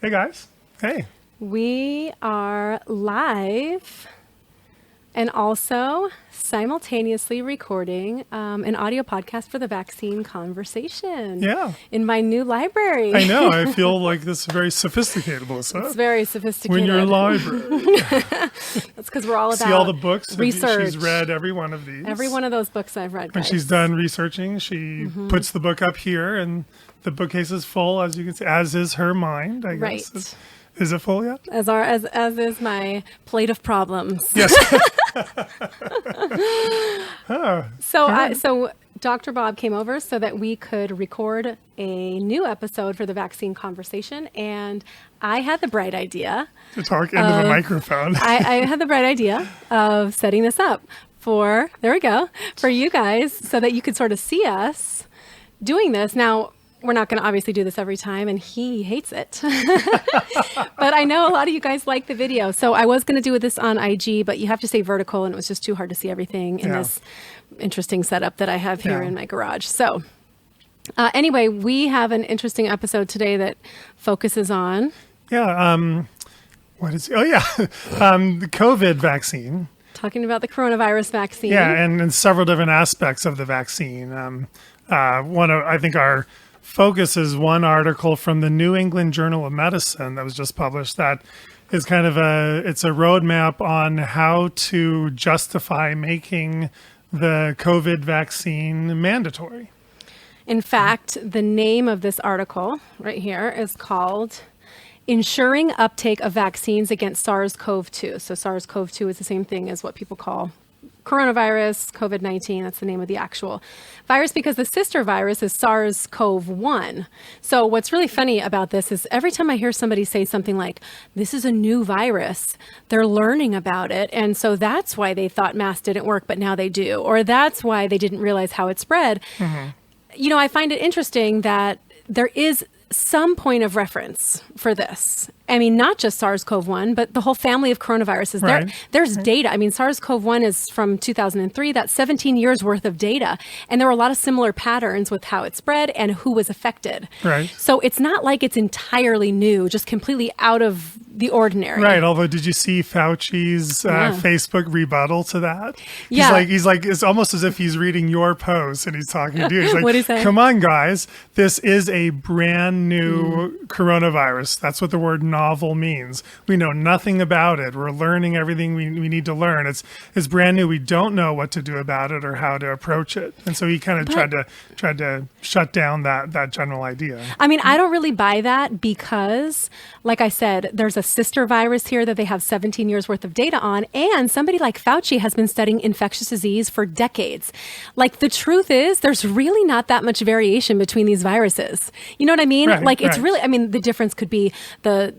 Hey guys. Hey. We are live and also simultaneously recording an audio podcast for the Vaccine Conversation. Yeah. In my new library. I know. I feel like this is very sophisticated, Melissa. It's very sophisticated. When you're library. That's because we're all about See all the books? research. She's read every one of these. Every one of those books I've read, When guys. she's done researching, she puts the book up here, and the bookcase is full, as you can see, as is her mind, I guess. Right. Is it full yet? As is my plate of problems. Yes. So Dr. Bob came over so that we could record a new episode for the Vaccine Conversation, and I had the bright idea. To talk into the microphone. I had the bright idea of setting this up for you guys so that you could sort of see us doing this. Now, we're not going to obviously do this every time, and he hates it. But I know a lot of you guys like the video. So I was going to do this on IG, but you have to stay vertical, and it was just too hard to see everything in this interesting setup that I have here in my garage. So anyway, we have an interesting episode today that focuses on... What is... Oh, yeah. The COVID vaccine. Talking about the coronavirus vaccine. Yeah, and several different aspects of the vaccine. I think our focus is one article from the New England Journal of Medicine that was just published that is kind of it's a roadmap on how to justify making the COVID vaccine mandatory. In fact, the name of this article right here is called Ensuring Uptake of Vaccines Against SARS-CoV-2. So SARS-CoV-2 is the same thing as what people call coronavirus, COVID-19. That's the name of the actual virus because the sister virus is SARS-CoV-1. So what's really funny about this is every time I hear somebody say something like, this is a new virus, they're learning about it. And so that's why they thought masks didn't work, but now they do. Or that's why they didn't realize how it spread. Mm-hmm. You know, I find it interesting that there is some point of reference for this. I mean, not just SARS-CoV-1, but the whole family of coronaviruses. Right. There's data. I mean, SARS-CoV-1 is from 2003. That's 17 years worth of data. And there were a lot of similar patterns with how it spread and who was affected. Right. So it's not like it's entirely new, just completely out of the ordinary. Right. Although, did you see Fauci's Facebook rebuttal to that? He's like, it's almost as if he's reading your post and he's talking to you. He's like, What'd he say? Come on, guys. This is a brand new coronavirus. That's what the word novel means. We know nothing about it. We're learning everything we need to learn. It's brand new. We don't know what to do about it or how to approach it. And so he kind of tried to shut down that general idea. I mean, I don't really buy that because, like I said, there's a sister virus here that they have 17 years worth of data on. And somebody like Fauci has been studying infectious disease for decades. Like, the truth is, there's really not that much variation between these viruses. You know what I mean? Right, It's really, I mean, the difference could be the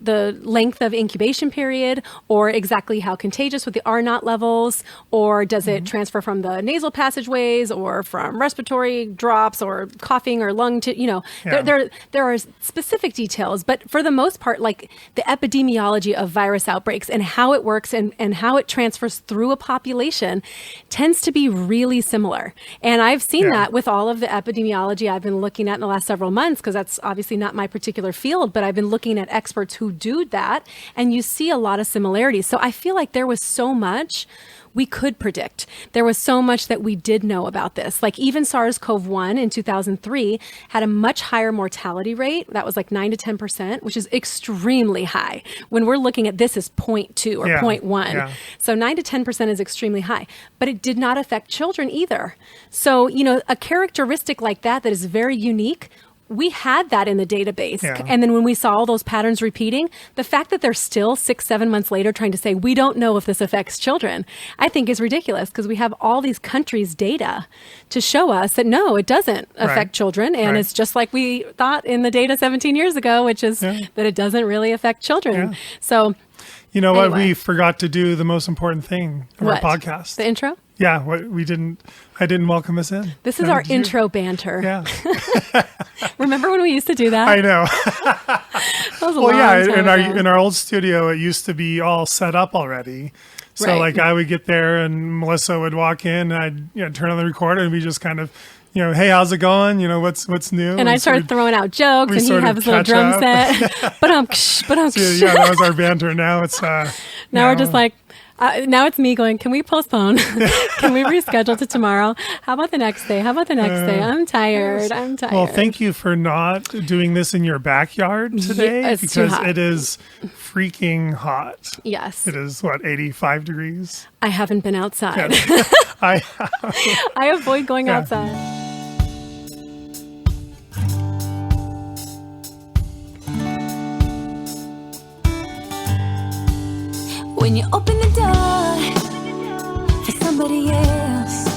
length of incubation period or exactly how contagious with the R naught levels, or does it transfer from the nasal passageways or from respiratory drops or coughing or lung there are specific details, but for the most part, like the epidemiology of virus outbreaks and how it works and how it transfers through a population tends to be really similar. And I've seen that with all of the epidemiology I've been looking at in the last several months, because that's obviously not my particular field, but I've been looking at experts who do that, and you see a lot of similarities. So I feel like there was so much we could predict. There was so much that we did know about this. Like even SARS-CoV-1 in 2003 had a much higher mortality rate. That was like 9 to 10%, which is extremely high. When we're looking at this as 0.2 or 0.1. Yeah. So 9 to 10% is extremely high, but it did not affect children either. So, a characteristic like that is very unique, we had that in the database. Yeah. And then when we saw all those patterns repeating, the fact that they're still 6-7 months later trying to say, we don't know if this affects children, I think is ridiculous, because we have all these countries' data to show us that no, it doesn't affect children. And it's just like we thought in the data 17 years ago, which is that it doesn't really affect children. Yeah. So, you know what? We forgot to do the most important thing of our podcast. The intro? Yeah, I didn't welcome us in. This is our intro banter. Yeah. Remember when we used to do that? I know. That was a long time ago. In our old studio, it used to be all set up already. So like I would get there and Melissa would walk in and I'd turn on the recorder and we just kind of hey, how's it going? What's new? And I started throwing out jokes, we and he sort had of his little catch drum up. set. But Yeah, that was our banter. Now it's now we're just like, now it's me going, can we postpone? Can we reschedule to tomorrow? How about the next day? I'm tired. Well, thank you for not doing this in your backyard today, it's too because hot. it is freaking hot. Yes. It is 85 degrees. I haven't been outside. I I avoid going Yeah. outside. When you open the door for somebody else.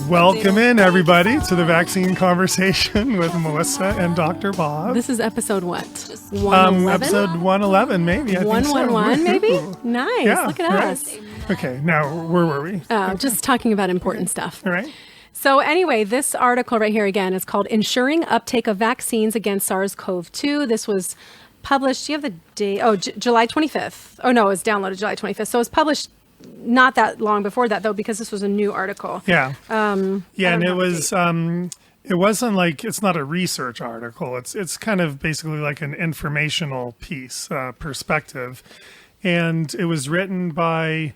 welcome in everybody to the vaccine conversation with Melissa and Dr. Bob. This is episode what? 111? Episode 111, maybe. I think so. 111, maybe? Woohoo. Nice. Yeah, Look at right. us. Okay, now where were we? Just talking about important stuff. All right. So anyway, this article right here again is called Ensuring Uptake of Vaccines Against SARS-CoV-2. This was published, do you have the date? Oh, July 25th. Oh, no, it was downloaded July 25th. So it was published not that long before that, though, because this was a new article. Yeah. I and don't it have was it wasn't like, it's not a research article. It's kind of basically like an informational piece, perspective. And it was written by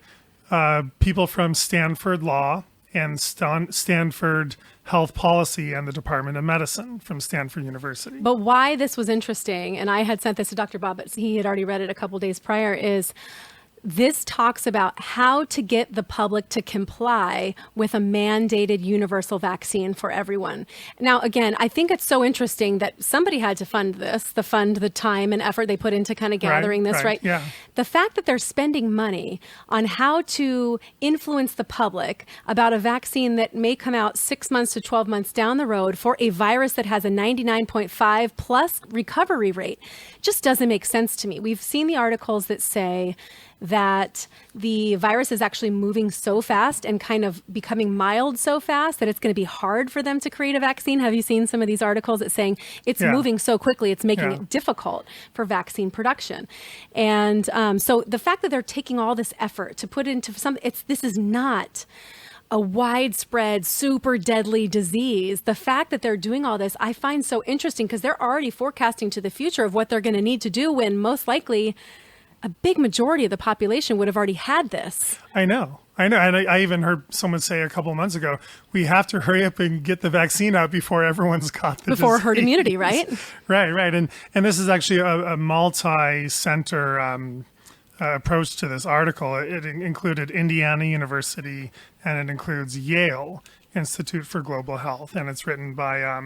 people from Stanford Law and Stanford Health Policy and the Department of Medicine from Stanford University. But why this was interesting, and I had sent this to Dr. Bob, but he had already read it a couple days prior, is this talks about how to get the public to comply with a mandated universal vaccine for everyone. Now, again, I think it's so interesting that somebody had to fund this, the time and effort they put into kind of gathering this, right? Yeah. The fact that they're spending money on how to influence the public about a vaccine that may come out 6 months to 12 months down the road for a virus that has a 99.5 plus recovery rate just doesn't make sense to me. We've seen the articles that say that the virus is actually moving so fast and kind of becoming mild so fast that it's going to be hard for them to create a vaccine. Have you seen some of these articles that saying it's Yeah. moving so quickly, it's making Yeah. it difficult for vaccine production? And so the fact that they're taking all this effort to put into this is not a widespread, super deadly disease. The fact that they're doing all this, I find so interesting because they're already forecasting to the future of what they're going to need to do when most likely a big majority of the population would have already had this. I know. And I even heard someone say a couple of months ago, we have to hurry up and get the vaccine out before everyone's got the Before disease. herd immunity, right? Right. And this is actually a multi-center approach to this article. It included Indiana University and it includes Yale Institute for Global Health. And it's written by A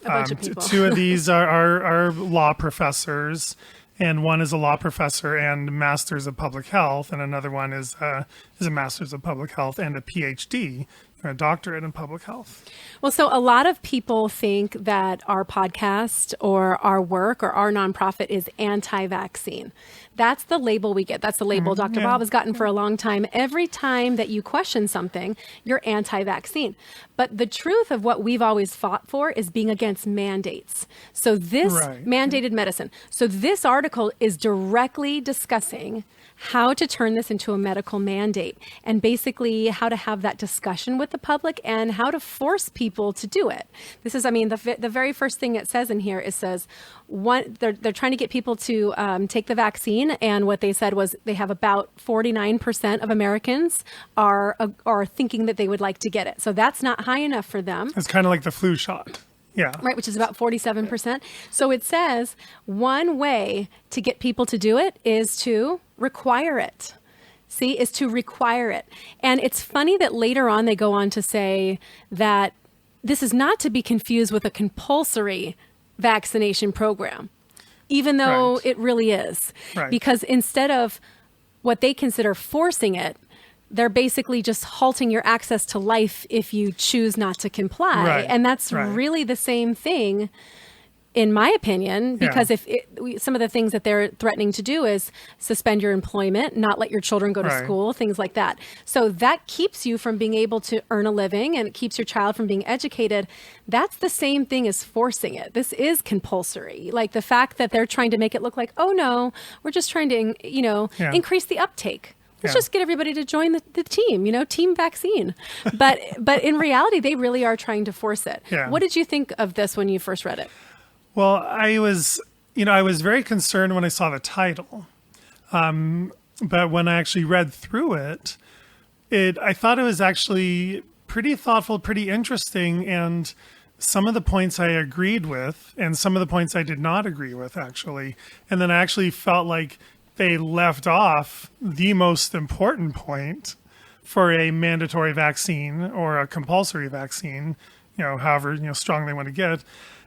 bunch of people. two of these are law professors. And one is a law professor and Masters of Public Health, and another one is a Masters of Public Health and a PhD, a doctorate in public health. Well, so a lot of people think that our podcast or our work or our nonprofit is anti-vaccine. That's the label we get. That's the label Dr. yeah. Bob has gotten for a long time. Every time that you question something, you're anti-vaccine. But the truth of what we've always fought for is being against mandates. So this Right. mandated medicine. So this article is directly discussing how to turn this into a medical mandate and basically how to have that discussion with the public and how to force people to do it. This is, the very first thing it says in here, it says they're trying to get people to take the vaccine, and what they said was they have about 49% of Americans are thinking that they would like to get it. So that's not high enough for them. It's kind of like the flu shot. Yeah. Right, which is about 47%. So it says one way to get people to do it is to require it. See, is to require it. And it's funny that later on they go on to say that this is not to be confused with a compulsory vaccination program, even though Right. it really is. Right. Because instead of what they consider forcing it, they're basically just halting your access to life if you choose not to comply. Right, And that's right. really the same thing, in my opinion, because Yeah. some of the things that they're threatening to do is suspend your employment, not let your children go to Right. school, things like that. So that keeps you from being able to earn a living and it keeps your child from being educated. That's the same thing as forcing it. This is compulsory. Like the fact that they're trying to make it look like, oh no, we're just trying to, Yeah. increase the uptake. let's just get everybody to join the team, team vaccine. But in reality, they really are trying to force it. Yeah. What did you think of this when you first read it? Well, I was very concerned when I saw the title. But when I actually read through it, I thought it was actually pretty thoughtful, pretty interesting, and some of the points I agreed with, and some of the points I did not agree with, actually. And then I actually felt like they left off the most important point for a mandatory vaccine or a compulsory vaccine, however strong they want to get.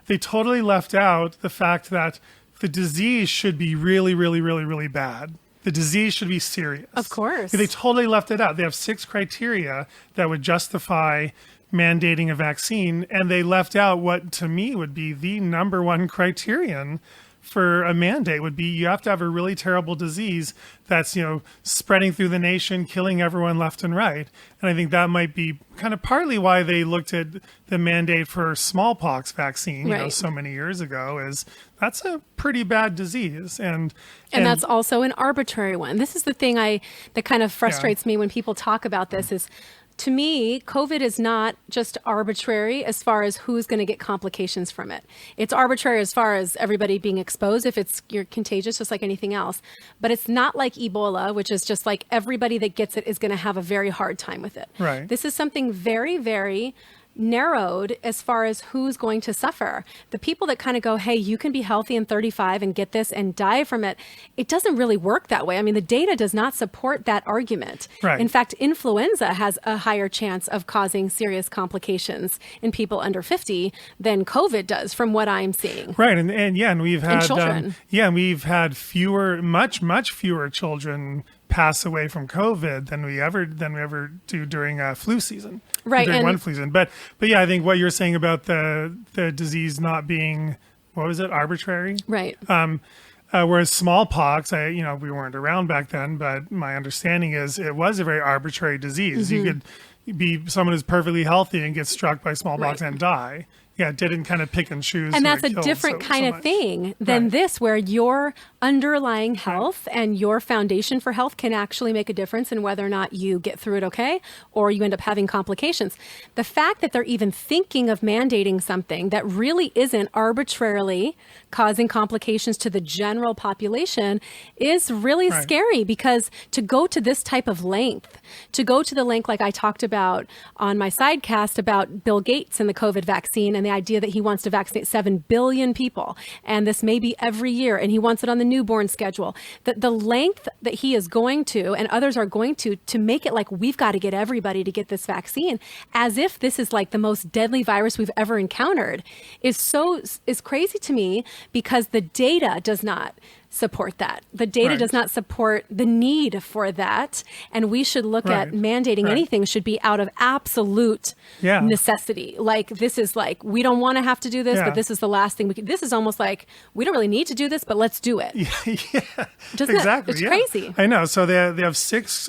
They totally left out the fact that the disease should be really, really, really, really bad. The disease should be serious. Of course. They totally left it out. They have 6 criteria that would justify mandating a vaccine, and they left out what to me would be the number one criterion for a mandate would be you have to have a really terrible disease that's spreading through the nation, killing everyone left and right. And I think that might be kind of partly why they looked at the mandate for smallpox vaccine right. so many years ago, is that's a pretty bad disease. And that's also an arbitrary one. This is the thing that kind of frustrates me when people talk about this is, to me, COVID is not just arbitrary as far as who's going to get complications from it. It's arbitrary as far as everybody being exposed if you're contagious, just like anything else. But it's not like Ebola, which is just like everybody that gets it is going to have a very hard time with it. Right. This is something very, very narrowed as far as who's going to suffer. The people that kind of go, hey, you can be healthy and 35 and get this and die from it, it doesn't really work that way. I mean, the data does not support that argument. Right. In fact, influenza has a higher chance of causing serious complications in people under 50 than COVID does, from what I'm seeing. Right, and we've had children. We've had much fewer children pass away from COVID than we ever do during flu season. Right, during and one flu season. But yeah, I think what you're saying about the disease not being, what was it, arbitrary? right. Whereas smallpox, we weren't around back then, but my understanding is it was a very arbitrary disease. Mm-hmm. You could be someone who's perfectly healthy and get struck by smallpox Right. and die. Yeah, it didn't kind of pick and choose. And who that's a it killed different so kind of much. thing than Right. this, where your underlying health and your foundation for health can actually make a difference in whether or not you get through it okay, or you end up having complications. The fact that they're even thinking of mandating something that really isn't arbitrarily causing complications to the general population is really Right. scary, because to go to this type of length, to go to the length like I talked about on my sidecast about Bill Gates and the COVID vaccine and the idea that he wants to vaccinate 7 billion people, and this may be every year, and he wants it on the newborn schedule, that the length that he is going to and others are going to make it like we've got to get everybody to get this vaccine, as if this is like the most deadly virus we've ever encountered, is crazy to me, because the data does not support that. The data Right. does not support the need for that. And we should look at Right. mandating Right. anything should be out of absolute Yeah. necessity. Like, this is like, we don't want to have to do this, Yeah. but this is the last thing we can. This is almost like, we don't really need to do this, but let's do it. Yeah, Doesn't exactly. It's yeah. crazy. I know. So they have 6.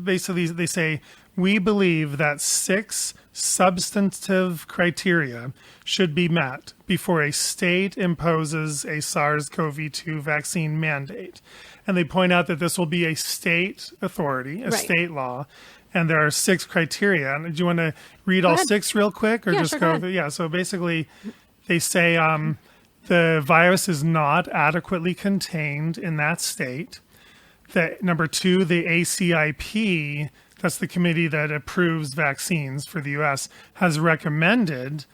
Basically, they say we believe that 6 substantive criteria should be met before a state imposes a SARS-CoV-2 vaccine mandate, and they point out that this will be a state authority, a Right. state law. And there are 6 criteria. And do you want to read all ahead. 6 real quick, or Yeah, just sure, go? go ahead. Yeah. So basically, they say the virus is not adequately contained in that state. Number 2, the ACIP, that's the committee that approves vaccines for the U.S., has recommended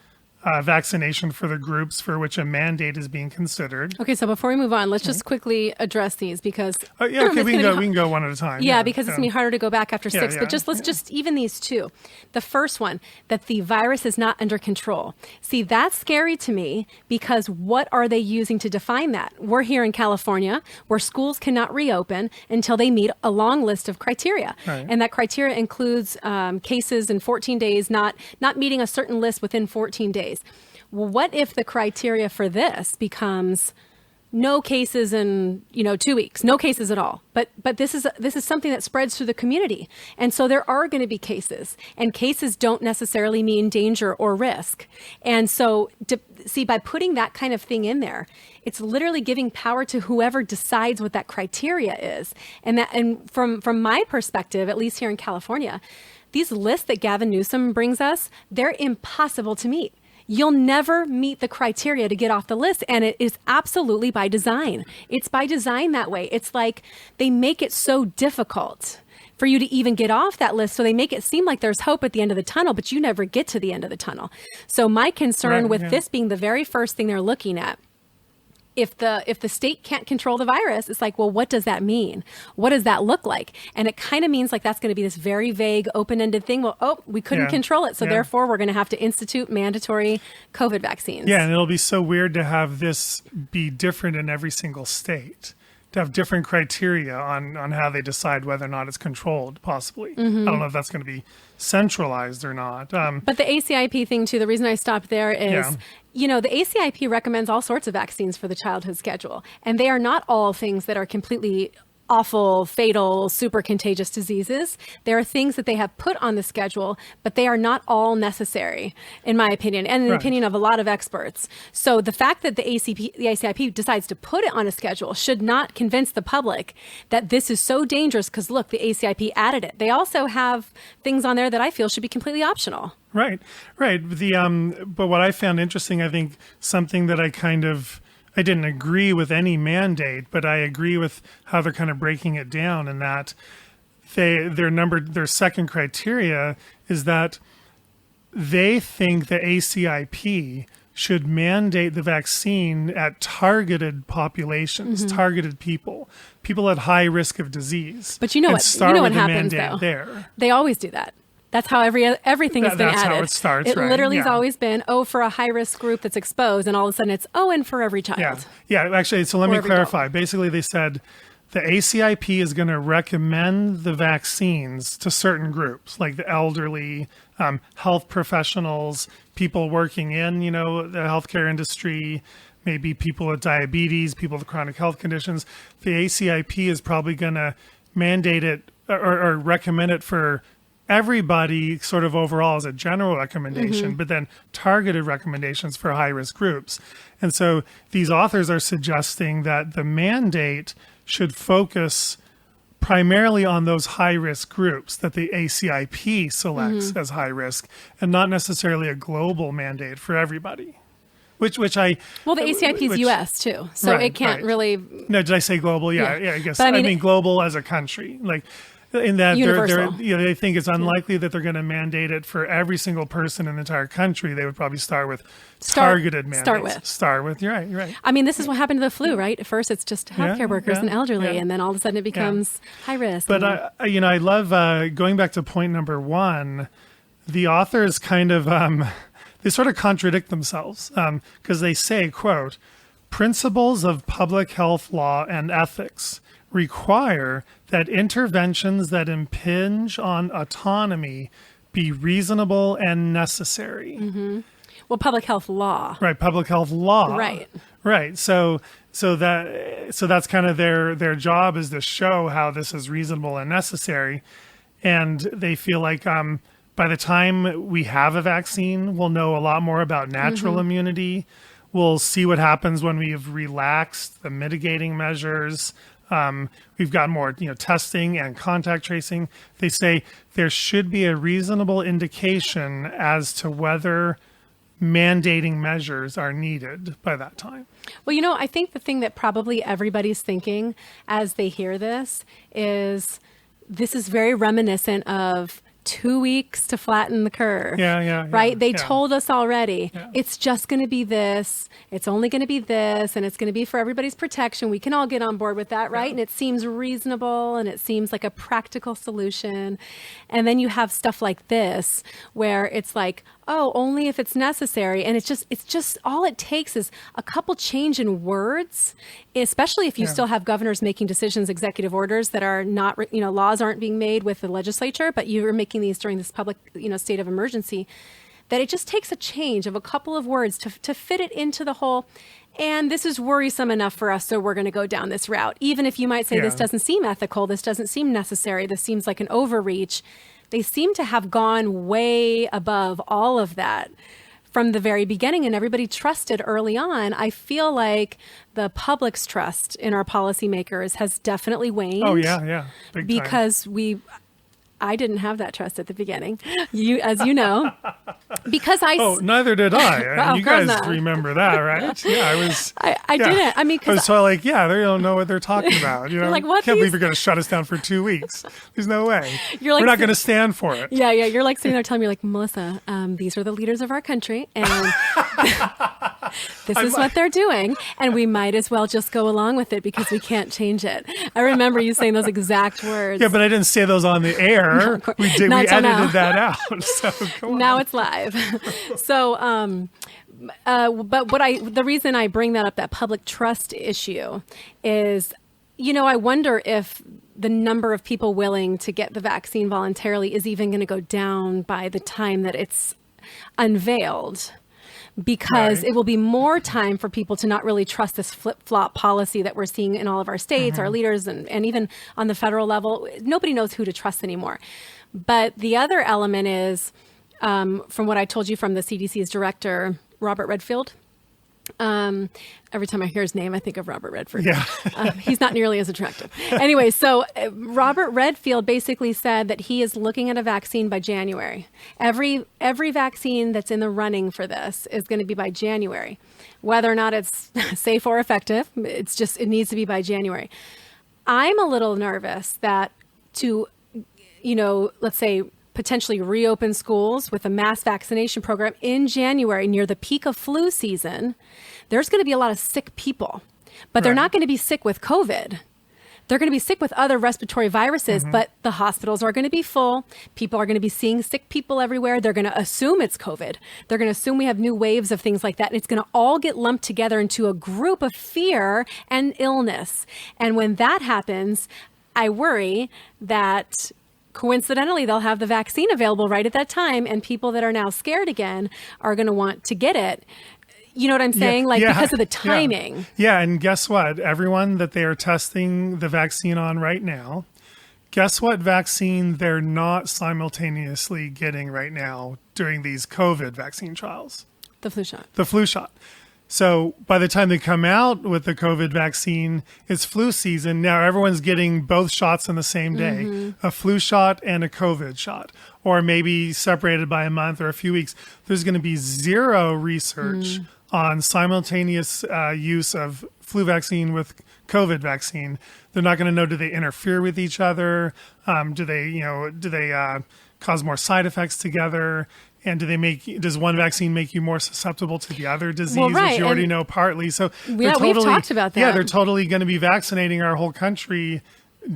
vaccination for the groups for which a mandate is being considered. Okay, so before we move on, let's just quickly address these, because Yeah, okay, it's we can gonna go. be We can go one at a time. Yeah, because it's going to be harder to go back after 6. yeah, But let's just even these 2. The first one, that the virus is not under control. See, that's scary to me, because what are they using to define that? We're here in California, where schools cannot reopen until they meet a long list of criteria. Right. And that criteria includes cases in 14 days, not meeting a certain list within 14 days. Well, what if the criteria for this becomes no cases in 2 weeks, no cases at all? But this is something that spreads through the community, and so there are going to be cases, and cases don't necessarily mean danger or risk. And so see, by putting that kind of thing in there, it's literally giving power to whoever decides what that criteria is. And from my perspective, at least here in California, these lists that Gavin Newsom brings us, they're impossible to meet. You'll never meet the criteria to get off the list. And it is absolutely by design. It's by design that way. It's like they make it so difficult for you to even get off that list. So they make it seem like there's hope at the end of the tunnel, but you never get to the end of the tunnel. So my concern with this being the very first thing they're looking at, if the state can't control the virus, it's like, well, what does that mean? What does that look like? And it kind of means like that's going to be this very vague, open-ended thing. Well, we couldn't control it, so therefore we're going to have to institute mandatory COVID vaccines. Yeah, and it'll be so weird to have this be different in every single state, to have different criteria on how they decide whether or not it's controlled, possibly. I don't know if that's going to be centralized or not. But the ACIP thing, too, the reason I stopped there is, the ACIP recommends all sorts of vaccines for the childhood schedule. And they are not all things that are completely awful, fatal, super contagious diseases. There are things that they have put on the schedule, but they are not all necessary, in my opinion, and in the opinion of a lot of experts. So the fact that the ACIP decides to put it on a schedule should not convince the public that this is so dangerous because, look, the ACIP added it. They also have things on there that I feel should be completely optional. Right. But what I found interesting, I think something that I didn't agree with any mandate, but I agree with how they're kind of breaking it down, and that their second criteria is that they think the ACIP should mandate the vaccine at targeted populations, targeted people at high risk of disease. But you know what happens though? There. They always do that. That's how everything has been added. That's how it starts, It literally has always been, for a high-risk group that's exposed, and all of a sudden it's, and for every child. Yeah, actually, so let me clarify. Adult. Basically, they said the ACIP is going to recommend the vaccines to certain groups, like the elderly, health professionals, people working in, the healthcare industry, maybe people with diabetes, people with chronic health conditions. The ACIP is probably going to mandate it or recommend it for everybody sort of overall as a general recommendation, but then targeted recommendations for high-risk groups. And so these authors are suggesting that the mandate should focus primarily on those high-risk groups that the ACIP selects as high risk, and not necessarily a global mandate for everybody. Which the ACIP is U.S. too, so it can't really. No, did I say global? Yeah, I guess. But I mean global as a country, like. In that they think it's unlikely that they're going to mandate it for every single person in the entire country. They would probably start with targeted mandates. Start with. You're right. I mean, this is what happened to the flu, right? At first, it's just healthcare workers and elderly, and then all of a sudden it becomes high risk. But I love going back to point number one. The authors kind of they sort of contradict themselves because they say, quote, "Principles of public health law and ethics require that interventions that impinge on autonomy be reasonable and necessary." Well, public health law. Right, public health law. Right. So that's kind of their job, is to show how this is reasonable and necessary. And they feel like by the time we have a vaccine, we'll know a lot more about natural immunity. We'll see what happens when we've relaxed the mitigating measures. We've got more, testing and contact tracing. They say there should be a reasonable indication as to whether mandating measures are needed by that time. Well, I think the thing that probably everybody's thinking as they hear this is very reminiscent of 2 weeks to flatten the curve. Right? They told us already, it's just going to be this, it's only going to be this, and it's going to be for everybody's protection. We can all get on board with that, right? And it seems reasonable, and it seems like a practical solution. And then you have stuff like this, where it's like, only if it's necessary. And it's just all it takes is a couple change in words, especially if you still have governors making decisions, executive orders that are not, laws aren't being made with the legislature, but you're making these during this public, state of emergency, that it just takes a change of a couple of words to fit it into the whole. And this is worrisome enough for us, so we're going to go down this route. Even if you might say this doesn't seem ethical, this doesn't seem necessary, this seems like an overreach. They seem to have gone way above all of that from the very beginning and everybody trusted early on, I feel like the public's trust in our policymakers has definitely waned. Oh, yeah. Big time. Because I didn't have that trust at the beginning, as you know, because neither did I. Oh, You of course guys not. remember that, right? Yeah, I was. I didn't. I mean, I was because so like, yeah, they don't know what they're talking about. You know, like, what, can't believe these- you're going to shut us down for 2 weeks. There's no way. You're like We're not sit- going to stand for it. yeah, you're like sitting there telling me, like, Melissa, these are the leaders of our country, and this is what they're doing, and we might as well just go along with it because we can't change it. I remember you saying those exact words. Yeah, but I didn't say those on the air. course. We did. Not We till now. edited that out. So go on. Now it's live. So, but the reason I bring that up, that public trust issue, is, I wonder if the number of people willing to get the vaccine voluntarily is even going to go down by the time that it's unveiled. Because Right. it will be more time for people to not really trust this flip-flop policy that we're seeing in all of our states, our leaders, and even on the federal level. Nobody knows who to trust anymore. But the other element is, from what I told you from the CDC's director, Robert Redfield. Every time I hear his name, I think of Robert Redford. Yeah. He's not nearly as attractive. Anyway, so Robert Redfield basically said that he is looking at a vaccine by January. Every vaccine that's in the running for this is going to be by January. Whether or not it's safe or effective, it needs to be by January. I'm a little nervous that to, let's say, potentially reopen schools with a mass vaccination program in January near the peak of flu season, there's going to be a lot of sick people, but they're Right. not going to be sick with COVID. They're going to be sick with other respiratory viruses, but the hospitals are going to be full. People are going to be seeing sick people everywhere. They're going to assume it's COVID. They're going to assume we have new waves of things like that. And it's going to all get lumped together into a group of fear and illness. And when that happens, I worry that coincidentally, they'll have the vaccine available right at that time, and people that are now scared again are going to want to get it. You know what I'm saying? Because of the timing. Yeah, and guess what? Everyone that they are testing the vaccine on right now, guess what vaccine they're not simultaneously getting right now during these COVID vaccine trials? The flu shot. The flu shot. So by the time they come out with the COVID vaccine, it's flu season. Now everyone's getting both shots on the same day, a flu shot and a COVID shot, or maybe separated by a month or a few weeks. There's going to be zero research on simultaneous use of flu vaccine with COVID vaccine. They're not going to know, do they interfere with each other? Do they cause more side effects together? And does one vaccine make you more susceptible to the other disease, right, which you already and- know partly? So Yeah, we've talked about Yeah, that. they're totally going to be vaccinating our whole country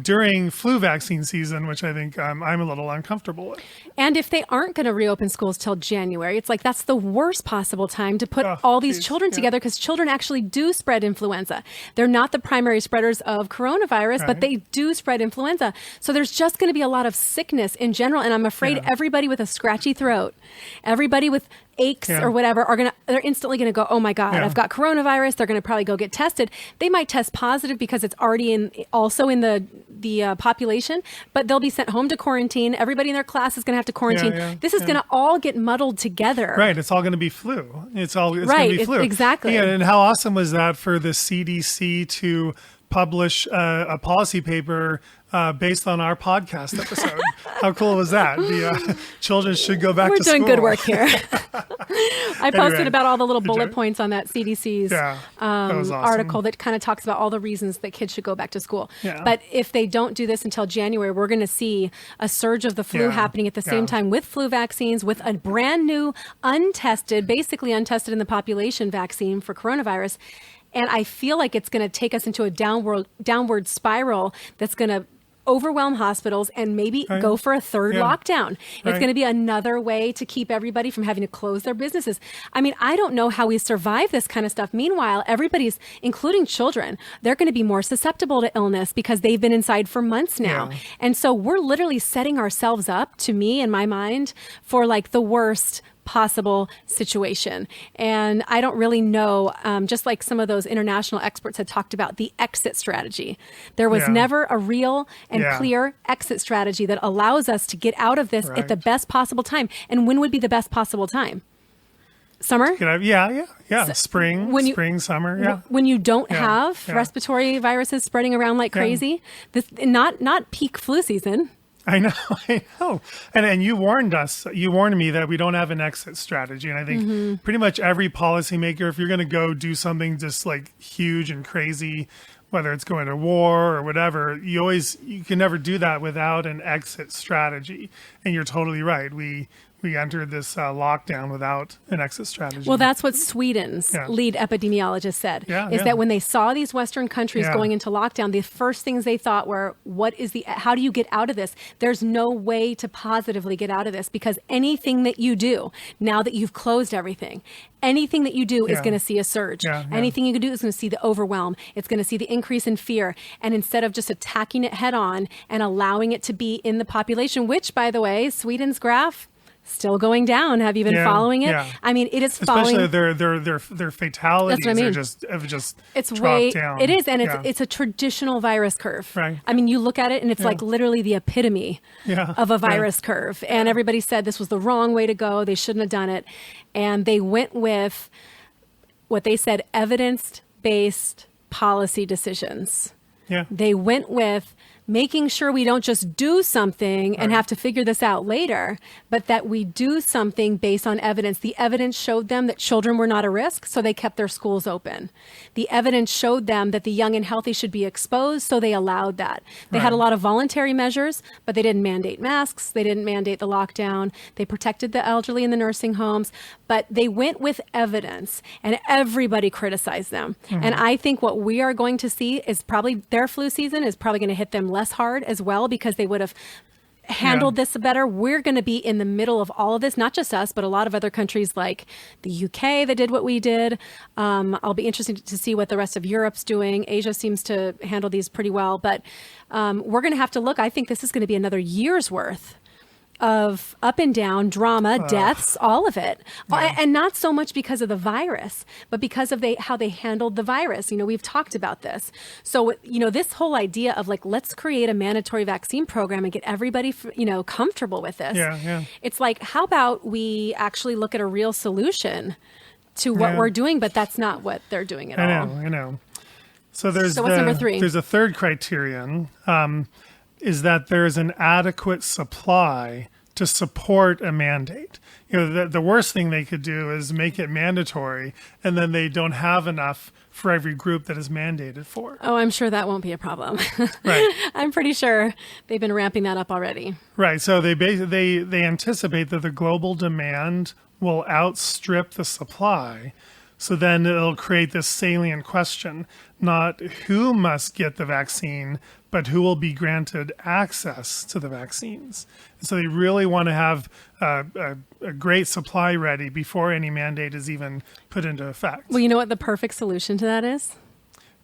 during flu vaccine season, which I think I'm a little uncomfortable with. And if they aren't going to reopen schools till January, it's like that's the worst possible time to put Oh, all these geez, children yeah. together, because children actually do spread influenza. They're not the primary spreaders of coronavirus, but Right. they do spread influenza. So there's just going to be a lot of sickness in general. And I'm afraid Yeah. everybody with a scratchy throat, everybody with aches Yeah. or whatever they're instantly going to go, oh my God, Yeah. I've got coronavirus. They're going to probably go get tested. They might test positive because it's already also in the population, but they'll be sent home to quarantine. Everybody in their class is going to have to quarantine. Yeah, This is yeah. going to all get muddled together. Right, it's all going to be flu. It's Right, going to be flu. exactly. Yeah, and how awesome was that for the CDC to publish a policy paper based on our podcast episode? How cool was that? The children should go back We're to doing school. good work here. I posted Anyway, about all the little did bullet you? points on that CDC's Yeah, that was awesome. article that kind of talks about all the reasons that kids should go back to school. Yeah. But if they don't do this until January, we're going to see a surge of the flu Yeah, happening at the same yeah. time with flu vaccines, with a brand new basically untested in the population vaccine for coronavirus. And I feel like it's going to take us into a downward spiral that's going to overwhelm hospitals and maybe Right. go for a third Yeah. lockdown. It's Right. going to be another way to keep everybody from having to close their businesses. I mean, I don't know how we survive this kind of stuff. Meanwhile, everybody's, including children, they're going to be more susceptible to illness because they've been inside for months now. Yeah. And so we're literally setting ourselves up, to me, in my mind, for like the worst possible situation. And I don't really know, just like some of those international experts had talked about, the exit strategy. There was Yeah. never a real and Yeah. clear exit strategy that allows us to get out of this at the Right. best possible time. And when would be the best possible time? Summer? Yeah. Spring, when you- spring, summer. Yeah. When you don't Yeah, have yeah. respiratory viruses spreading around like Yeah. crazy, this not peak flu season. I know, I know. And you warned us, you warned me that we don't have an exit strategy. And I think pretty much every policymaker, if you're going to go do something just like huge and crazy, whether it's going to war or whatever, you can never do that without an exit strategy. And you're totally right. We entered this lockdown without an exit strategy. Well, that's what Sweden's Yeah. lead epidemiologist said, Yeah, is yeah. that when they saw these Western countries Yeah. going into lockdown, the first things they thought were, how do you get out of this? There's no way to positively get out of this, because anything that you do, now that you've closed everything, anything that you do is Yeah. going to see a surge. Yeah, yeah. Anything you can do is going to see the overwhelm. It's going to see the increase in fear. And instead of just attacking it head on and allowing it to be in the population, which, by the way, Sweden's graph, still going down. Have you been Yeah, following it? yeah. I mean, it is especially falling. their fatalities That's what I mean. have just It's dropped way. down. It is, and Yeah. it's a traditional virus curve. Right. I mean, you look at it, and it's Yeah. like literally the epitome Yeah, of a right. virus curve. And everybody said this was the wrong way to go. They shouldn't have done it, and they went with what they said: evidence-based policy decisions. Yeah. They went with making sure we don't just do something and have to figure this out later, but that we do something based on evidence. The evidence showed them that children were not a risk, so they kept their schools open. The evidence showed them that the young and healthy should be exposed, so they allowed that. They had a lot of voluntary measures, but they didn't mandate masks. They didn't mandate the lockdown. They protected the elderly in the nursing homes, but they went with evidence, and everybody criticized them. And I think what we are going to see is probably their flu season is probably going to hit them less hard as well, because they would have handled this better. We're going to be in the middle of all of this, not just us, but a lot of other countries like the UK that did what we did. I'll be interested to see what the rest of Europe's doing. Asia seems to handle these pretty well, but we're going to have to look. I think this is going to be another year's worth of up and down drama, deaths, all of it. And not so much because of the virus, but because of how they handled the virus. You know, we've talked about this. So, you know, this whole idea of like, let's create a mandatory vaccine program and get everybody, comfortable with this. Yeah. It's like, how about we actually look at a real solution to what Yeah. we're doing, but that's not what they're doing at all. I know. So there's what's number 3? There's a third criterion, is that there's an adequate supply to support a mandate. You know, the worst thing they could do is make it mandatory, and then they don't have enough for every group that is mandated for. Oh, I'm sure that won't be a problem. Right. I'm pretty sure they've been ramping that up already. Right. So they anticipate that the global demand will outstrip the supply. So then it'll create this salient question, not who must get the vaccine, but who will be granted access to the vaccines. And so they really want to have a great supply ready before any mandate is even put into effect. Well, you know what the perfect solution to that is?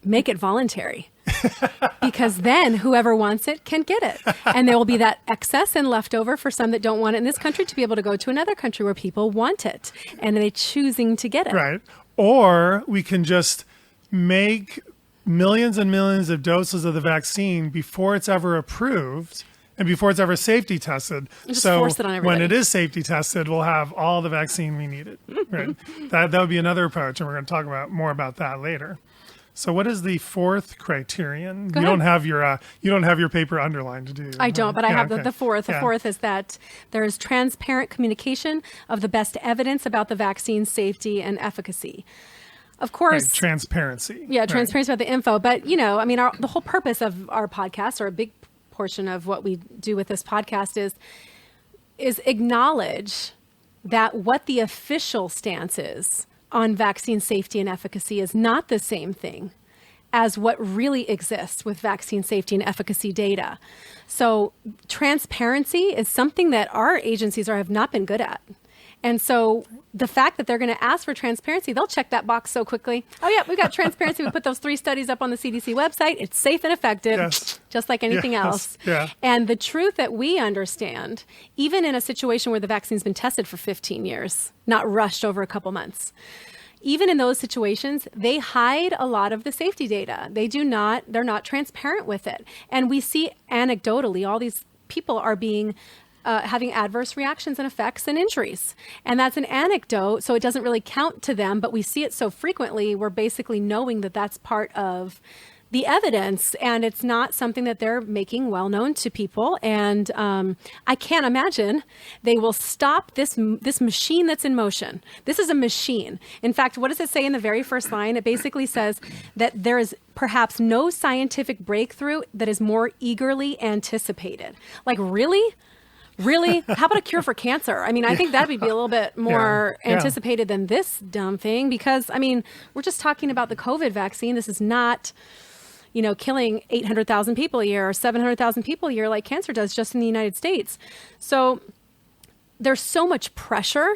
Make it voluntary. Because then whoever wants it can get it. And there will be that excess and leftover for some that don't want it in this country to be able to go to another country where people want it and they're choosing to get it. Right. Or we can just make millions and millions of doses of the vaccine before it's ever approved and before it's ever safety tested. Just so force it on when everybody. it is safety tested, we'll have all the vaccine we needed. Right. That would be another approach, and we're going to talk more about that later. So what is the fourth criterion? Go you ahead. don't have your paper underlined, do you? I don't, but I Yeah, have okay. the fourth. The Yeah. fourth is that there is transparent communication of the best evidence about the vaccine's safety and efficacy. Of course, Right, transparency. yeah, Right. transparency about the info. But, you know, I mean, the whole purpose of our podcast, or a big portion of what we do with this podcast, is acknowledge that what the official stance is on vaccine safety and efficacy is not the same thing as what really exists with vaccine safety and efficacy data. So transparency is something that our agencies have not been good at. And so the fact that they're going to ask for transparency, they'll check that box so quickly. Oh, yeah, we've got transparency. We put those 3 studies up on the CDC website. It's safe and effective, Yes. just like anything Yes. else. Yeah. And the truth that we understand, even in a situation where the vaccine's been tested for 15 years, not rushed over a couple months, even in those situations, they hide a lot of the safety data. They're not transparent with it. And we see anecdotally, all these people are being having adverse reactions and effects and injuries. And that's an anecdote, so it doesn't really count to them, but we see it so frequently, we're basically knowing that that's part of the evidence, and it's not something that they're making well known to people. And I can't imagine they will stop this machine that's in motion. This is a machine. In fact, what does it say in the very first line? It basically says that there is perhaps no scientific breakthrough that is more eagerly anticipated. Like, really? Really? How about a cure for cancer? I mean, I think that would be a little bit more anticipated than this dumb thing, because, I mean, we're just talking about the COVID vaccine. This is not, killing 800,000 people a year or 700,000 people a year like cancer does just in the United States. So there's so much pressure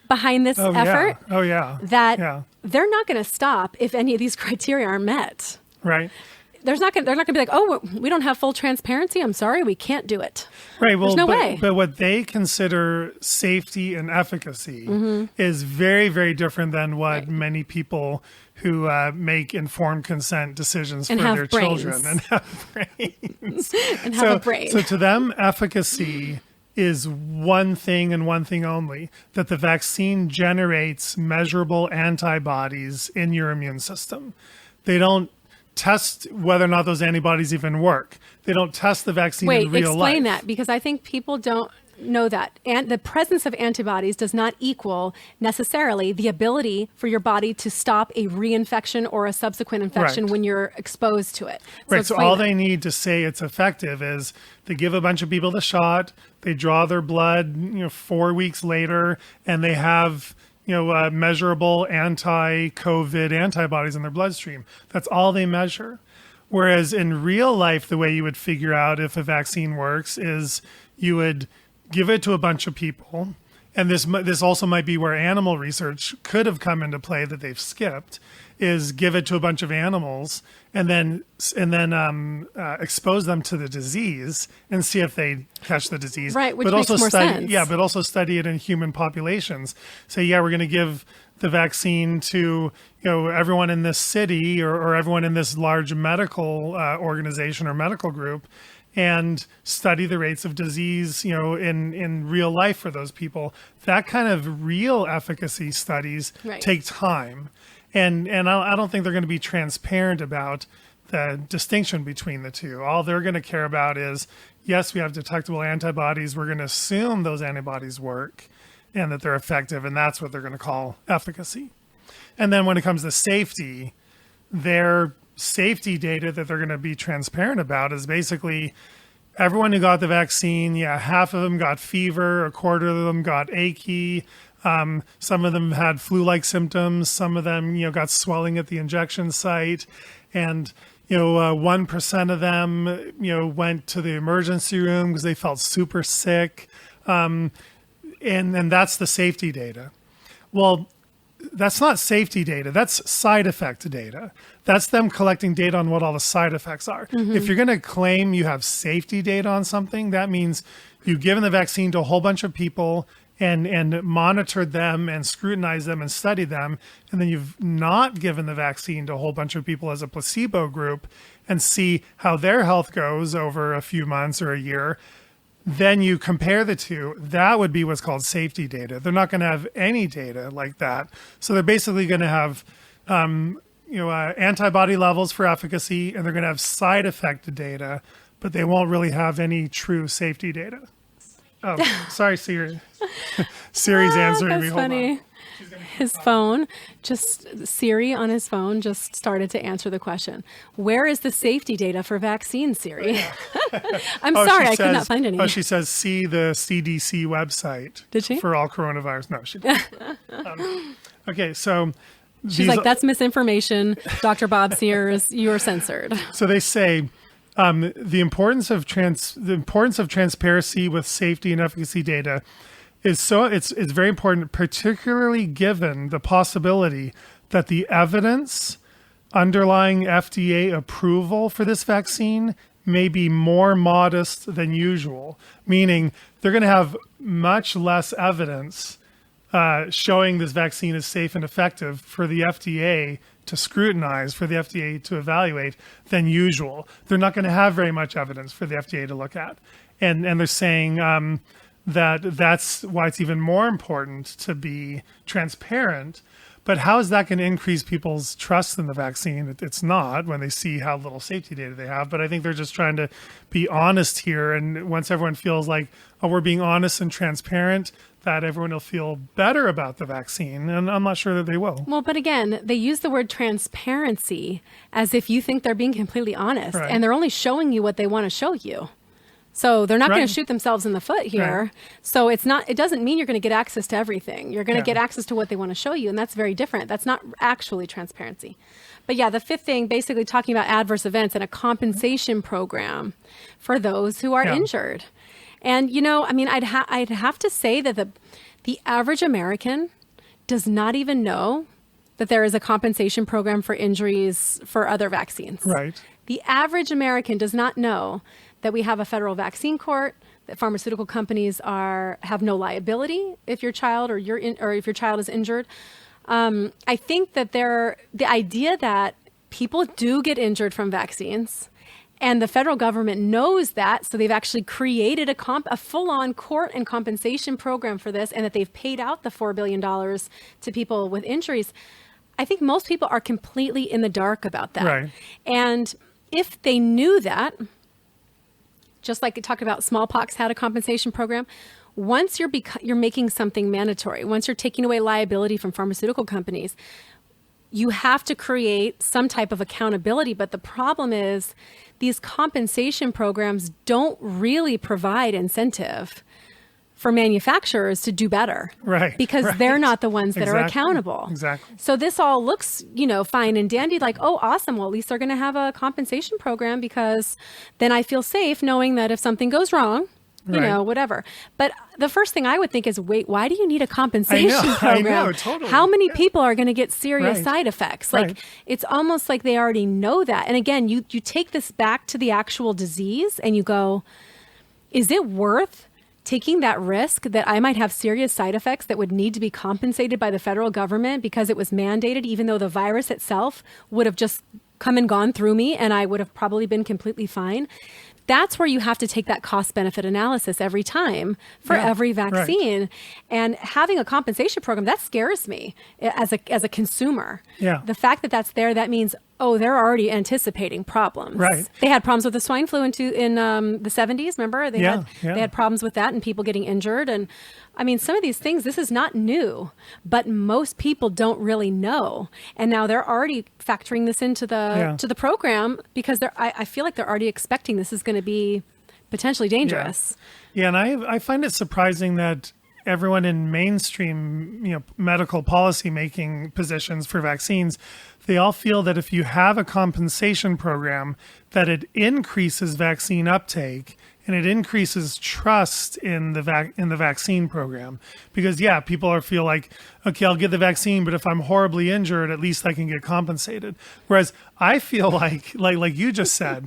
behind this effort that they're not going to stop if any of these criteria are met. Right. They're not going to be like, oh, we don't have full transparency. I'm sorry, we can't do it. Right. Well, there's no way. But what they consider safety and efficacy is very, very different than what many people who make informed consent decisions and for their brains. children and have brains. And have a brain. So to them, efficacy is one thing and one thing only, that the vaccine generates measurable antibodies in your immune system. They don't test whether or not those antibodies even work. They don't test the vaccine in real life. Wait, explain that, because I think people don't know that. And the presence of antibodies does not equal necessarily the ability for your body to stop a reinfection or a subsequent infection when you're exposed to it. So all they need to say it's effective is they give a bunch of people the shot, they draw their blood, 4 weeks later, and they have measurable anti-COVID antibodies in their bloodstream. That's all they measure. Whereas in real life, the way you would figure out if a vaccine works is you would give it to a bunch of people. And this also might be where animal research could have come into play that they've skipped, is give it to a bunch of animals and then expose them to the disease and see if they catch the disease. Right, which but makes also more sense. Yeah, but also study it in human populations. Say, we're going to give the vaccine to everyone in this city or everyone in this large medical organization or medical group, and study the rates of disease, in real life for those people. That kind of real efficacy studies take time. And I don't think they're going to be transparent about the distinction between the two. All they're going to care about is, yes, we have detectable antibodies. We're going to assume those antibodies work and that they're effective, and that's what they're going to call efficacy. And then when it comes to safety, their safety data that they're going to be transparent about is basically everyone who got the vaccine, half of them got fever, a quarter of them got achy, some of them had flu-like symptoms, some of them got swelling at the injection site, and 1% of them went to the emergency room because they felt super sick, and that's the safety data. Well, that's not safety data. That's side effect data. That's them collecting data on what all the side effects are. If you're going to claim you have safety data on something, that means you've given the vaccine to a whole bunch of people and monitored them and scrutinized them and studied them, and then you've not given the vaccine to a whole bunch of people as a placebo group and see how their health goes over a few months or a year. Then you compare the two. That would be what's called safety data. They're not going to have any data like that. So they're basically going to have antibody levels for efficacy, and they're going to have side effect data, but they won't really have any true safety data. Oh, sorry, Siri. Siri's answering me. That's Hold funny. on. His phone, Siri on his phone just started to answer the question. Where is the safety data for vaccines, Siri? I'm sorry, I could not find any. Oh, she says, see the CDC website. Did she? For all coronavirus. No, she didn't. Okay, so... She's like, that's misinformation. Dr. Bob Sears, you are censored. So they say the importance of transparency with safety and efficacy data is it's very important, particularly given the possibility that the evidence underlying FDA approval for this vaccine may be more modest than usual, meaning they're going to have much less evidence showing this vaccine is safe and effective for the FDA to scrutinize, for the FDA to evaluate than usual. They're not going to have very much evidence for the FDA to look at. And they're saying that's why it's even more important to be transparent. But how is that going to increase people's trust in the vaccine? It's not, when they see how little safety data they have. But I think they're just trying to be honest here. And once everyone feels like, oh, we're being honest and transparent, that everyone will feel better about the vaccine. And I'm not sure that they will. Well, but again, they use the word transparency as if you think they're being completely honest, Right. and they're only showing you what they want to show you. So they're not going Right. to shoot themselves in the foot here. Right. So it doesn't mean you're going to get access to everything. You're going to Yeah. get access to what they want to show you. And that's very different. That's not actually transparency. But yeah, the fifth thing, basically talking about adverse events and a compensation program for those who are Yeah. injured. And, I mean, I'd have to say that the average American does not even know that there is a compensation program for injuries for other vaccines. Right. The average American does not know that we have a federal vaccine court, that pharmaceutical companies have no liability if your child or if your child is injured. I think that the idea that people do get injured from vaccines, and the federal government knows that, so they've actually created a full-on court and compensation program for this, and that they've paid out the $4 billion to people with injuries. I think most people are completely in the dark about that. Right. And if they knew that, just like it talked about, smallpox had a compensation program. Once you're making something mandatory, once you're taking away liability from pharmaceutical companies, you have to create some type of accountability. But the problem is these compensation programs don't really provide incentive for manufacturers to do better. Right, Because right. they're not the ones that are Exactly, accountable. exactly. So this all looks, fine and dandy, like, oh, awesome. Well, at least they're going to have a compensation program, because then I feel safe knowing that if something goes wrong, Right. whatever. But the first thing I would think is, wait, why do you need a compensation I program? know, totally. How many Yeah. people are going to get serious Right. side effects? Right. Like, it's almost like they already know that. And again, you take this back to the actual disease and you go, is it worth taking that risk that I might have serious side effects that would need to be compensated by the federal government because it was mandated, even though the virus itself would have just come and gone through me and I would have probably been completely fine? That's where you have to take that cost benefit analysis every time for Yeah, every right. vaccine. And having a compensation program, that scares me as a consumer. Yeah. The fact that that's there, that means, oh, they're already anticipating problems. Right. They had problems with the swine flu in the 70s, remember? They Yeah, had problems with that and people getting injured. And I mean, some of these things, this is not new, but most people don't really know. And now they're already factoring this into the program because I feel like they're already expecting this is going to be potentially dangerous. Yeah, and I find it surprising that everyone in mainstream, medical policy making positions for vaccines, they all feel that if you have a compensation program, that it increases vaccine uptake and it increases trust in the vaccine program. Because people feel like, okay, I'll get the vaccine, but if I'm horribly injured, at least I can get compensated. Whereas I feel like you just said,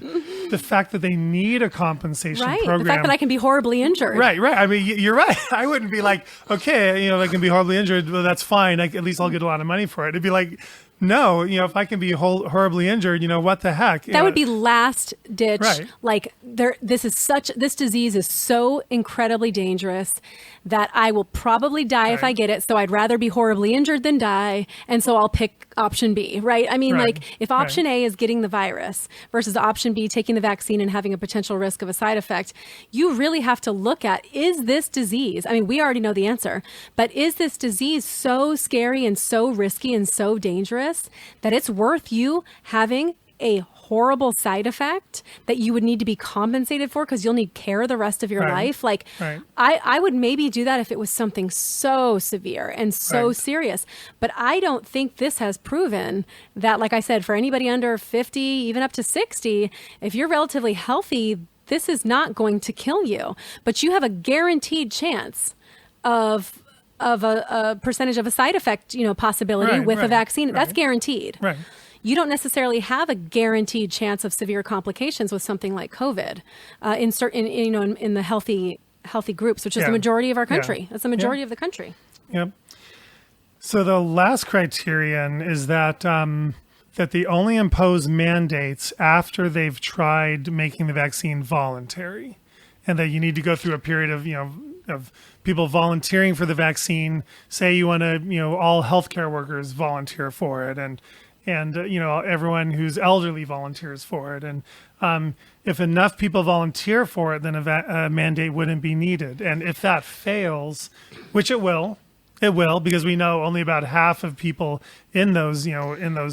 the fact that they need a compensation Right. program. The fact that I can be horribly injured. Right. I mean, you're right. I wouldn't be like, okay, if I can be horribly injured, well, that's fine. At least I'll get a lot of money for it. It'd be like, no, if I can be horribly injured, what the heck? That would be last ditch. Right. Like this disease is so incredibly dangerous that I will probably die if Right. I get it. So I'd rather be horribly injured than die. And so I'll pick option B, right? I mean, Right. like if option A is getting the virus versus option B, taking the vaccine and having a potential risk of a side effect, you really have to look at, is this disease, I mean, we already know the answer, but is this disease so scary and so risky and so dangerous that it's worth you having a horrible side effect that you would need to be compensated for because you'll need care the rest of your Right. life? Like, Right. I would maybe do that if it was something so severe and so Right. serious. But I don't think this has proven that, like I said, for anybody under 50, even up to 60, if you're relatively healthy, this is not going to kill you. But you have a guaranteed chance of a percentage of a side effect, possibility Right, with a right, vaccine. That's right. guaranteed. Right. You don't necessarily have a guaranteed chance of severe complications with something like COVID in the healthy groups, which is Yeah. the majority of our Yeah. country. That's the majority Yeah. of the country. Yep. So the last criterion is that that they only impose mandates after they've tried making the vaccine voluntary, and that you need to go through a period of of people volunteering for the vaccine. Say you want to, all healthcare workers volunteer for it, and everyone who's elderly volunteers for it, and if enough people volunteer for it, then a mandate wouldn't be needed. And if that fails, which it will, because we know only about half of people in those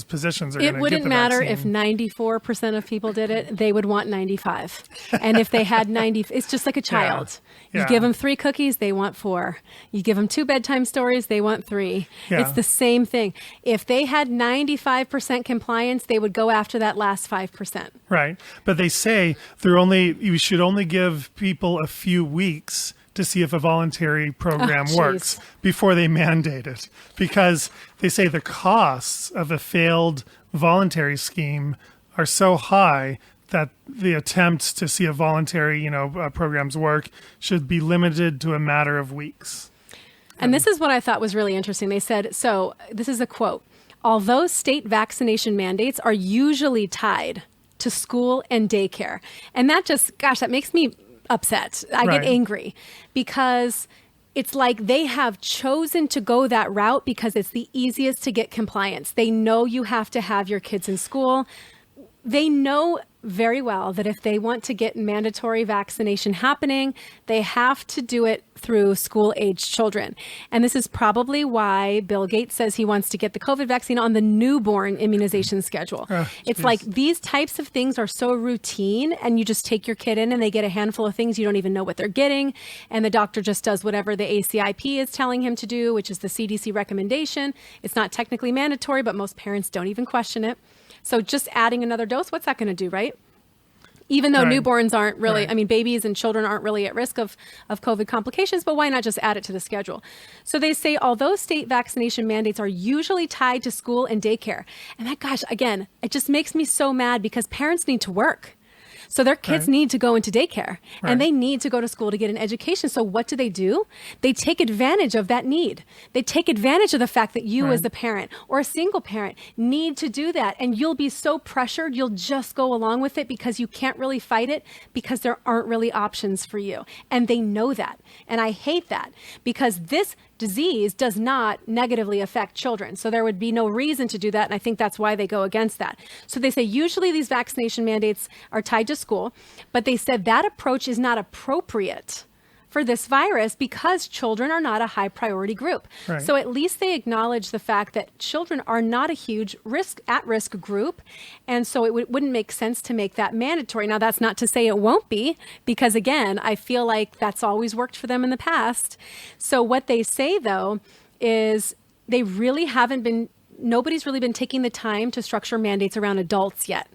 positions are going to get the vaccine. It wouldn't matter if 94% of people did it; they would want 95. And if they had 90, it's just like a child. Yeah. You give them 3 cookies, they want 4. You give them 2 bedtime stories, they want 3. Yeah. It's the same thing. If they had 95% compliance, they would go after that last 5%. Right, but they say you should only give people a few weeks to see if a voluntary program works before they mandate it, because they say the costs of a failed voluntary scheme are so high that the attempts to see if voluntary programs work should be limited to a matter of weeks. And this is what I thought was really interesting. They said, so this is a quote, although state vaccination mandates are usually tied to school and daycare. And that that makes me upset. I get angry because it's like they have chosen to go that route because it's the easiest to get compliance. They know you have to have your kids in school. They know very well that if they want to get mandatory vaccination happening, they have to do it through school-aged children. And this is probably why Bill Gates says he wants to get the COVID vaccine on the newborn immunization schedule. It's like these types of things are so routine, and you just take your kid in and they get a handful of things. You don't even know what they're getting. And the doctor just does whatever the ACIP is telling him to do, which is the CDC recommendation. It's not technically mandatory, but most parents don't even question it. So just adding another dose, what's that going to do, right? Even though newborns aren't really, babies and children aren't really at risk of COVID complications, but why not just add it to the schedule? So they say, although state vaccination mandates are usually tied to school and daycare, and again, it just makes me so mad because parents need to work. So their kids need to go into daycare and they need to go to school to get an education. So what do? They take advantage of that need. They take advantage of the fact that you as the parent or a single parent need to do that. And you'll be so pressured, you'll just go along with it because you can't really fight it because there aren't really options for you. And they know that. And I hate that because this disease does not negatively affect children. So there would be no reason to do that. And I think that's why they go against that. So they say usually these vaccination mandates are tied to school, but they said that approach is not appropriate for this virus because children are not a high priority group. So at least they acknowledge the fact that children are not a huge at-risk group. And so it wouldn't make sense to make that mandatory. Now, that's not to say it won't be, because again, I feel like that's always worked for them in the past. So what they say, though, is nobody's really been taking the time to structure mandates around adults yet.